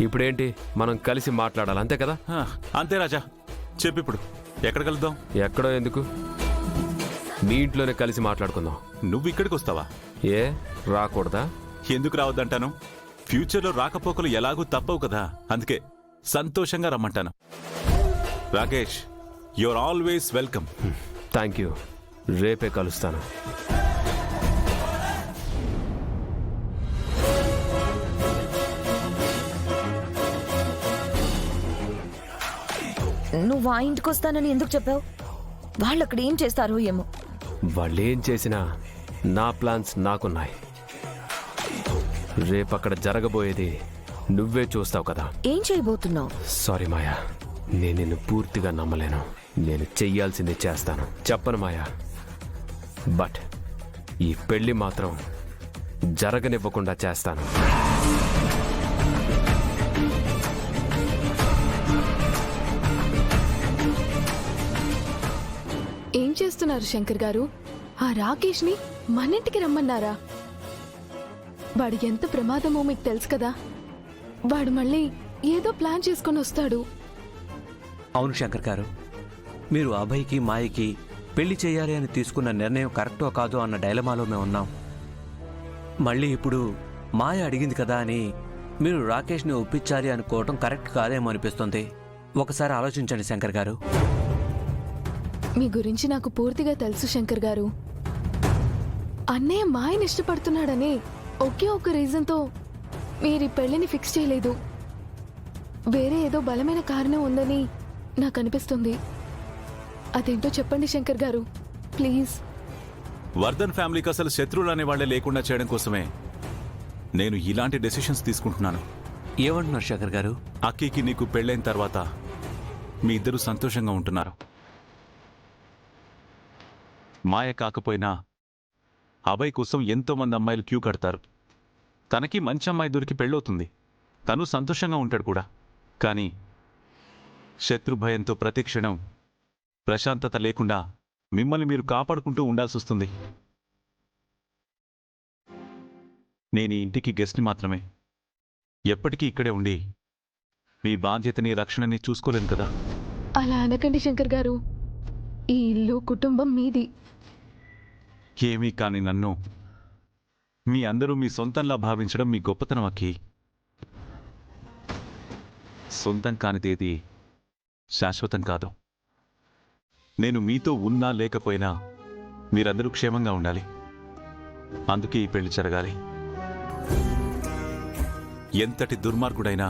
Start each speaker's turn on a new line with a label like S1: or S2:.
S1: ఇప్పుడేంటి, మనం కలిసి మాట్లాడాలి అంతే కదా?
S2: అంతే రాజా, చెప్పిప్పుడు ఎక్కడ కలుద్దాం?
S1: ఎక్కడో ఎందుకు, మీ ఇంట్లోనే కలిసి మాట్లాడుకుందాం.
S2: నువ్వు ఇక్కడికి వస్తావా?
S1: ఏ రాకూడదా?
S2: ఎందుకు రావద్దంటాను? ఫ్యూచర్లో రాకపోకలు ఎలాగూ తప్పవు కదా, అందుకే సంతోషంగా రమ్మంటాను. Rakesh, your always welcome.
S1: Thank you. రేపే కలుస్తాను.
S3: నువ్వు ఆ ఇంటికి వస్తానని ఎందుకు చెప్పావు? వాళ్ళు అక్కడ ఏం చేస్తారో ఏమో.
S1: వాళ్ళేం చేసినా నా ప్లాన్స్ నాకున్నాయి. రేపక్కడ జరగబోయేది నువ్వే చూస్తావు కదా.
S3: ఏం చేయబోతున్నావు?
S1: సారీ మాయా, నేను నిన్ను పూర్తిగా నమ్మలేను. నేను చెయ్యాల్సింది చేస్తాను. చెప్పను మాయా, బట్ ఈ పెళ్లి మాత్రం జరగనివ్వకుండా చేస్తాను.
S4: ఏం చేస్తున్నారు శంకర్ గారు? ఆ రాకేష్ ని మనింటికి రమ్మన్నారా? వాడు ఎంత ప్రమాదమో మీకు తెలుసు కదా. వాడు మళ్ళీ ఏదో ప్లాన్ చేసుకొని వస్తాడు.
S5: అవును శంకర్ గారు, మీరు అభయ్కి మాయకి పెళ్లి చేయాలి అని తీసుకున్న నిర్ణయం కరెక్టో కాదో అన్న డైలమాలో మేము ఉన్నాం. మళ్ళీ ఇప్పుడు మాయ అడిగింది కదా అని మీరు రాకేష్ని ఒప్పించాలి అనుకోవటం కరెక్ట్ కాదేమో అనిపిస్తుంది. ఒకసారి ఆలోచించండి శంకర్ గారు.
S4: మీ గురించి నాకు పూర్తిగా తెలుసు శంకర్ గారు. అన్నయ్య మాయని ఇష్టపడుతున్నాడని ఒకే ఒక రీజన్తో మీరు ఈ పెళ్లిని ఫిక్స్ చేయలేదు. వేరే ఏదో బలమైన కారణం ఉందని నాకు అనిపిస్తుంది. అదేంటో చెప్పండి శంకర్ గారు, ప్లీజ్.
S2: వర్ధన్ ఫ్యామిలీకి అసలు శత్రువులు అనే వాళ్లే లేకుండా చేయడం కోసమే నేను ఇలాంటి డెసిషన్స్ తీసుకుంటున్నాను.
S5: ఏమంటున్నారు శంకర్ గారు?
S2: అక్కీకి నీకు పెళ్ళైన తర్వాత మీ ఇద్దరు సంతోషంగా ఉంటున్నారు. మాయ కాకపోయినా అభయ్ కోసం ఎంతో మంది అమ్మాయిలు క్యూ కడతారు. తనకి మంచి అమ్మాయి దొరికి పెళ్ళవుతుంది, తను సంతోషంగా ఉంటాడు కూడా. కానీ శత్రుభయంతో ప్రతి క్షణం ప్రశాంతత లేకుండా మిమ్మల్ని మీరు కాపాడుకుంటూ ఉండాల్సి వస్తుంది. నేను ఈ ఇంటికి గెస్ట్ని మాత్రమే. ఎప్పటికీ ఇక్కడే ఉండి మీ బాధ్యతని రక్షణని చూసుకోలేను కదా.
S4: అలా అనకండి శంకర్ గారు, ఈ ఇల్లు కుటుంబం మీది.
S2: ఏమీ కాని నన్ను మీ అందరూ మీ సొంతంలా భావించడం మీ గొప్పతనం అక్కి. సొంతం కానిదేది శాశ్వతం కాదు. నేను మీతో ఉన్నా లేకపోయినా మీరందరూ క్షేమంగా ఉండాలి. అందుకే ఈ పెళ్లి జరగాలి. ఎంతటి దుర్మార్గుడైనా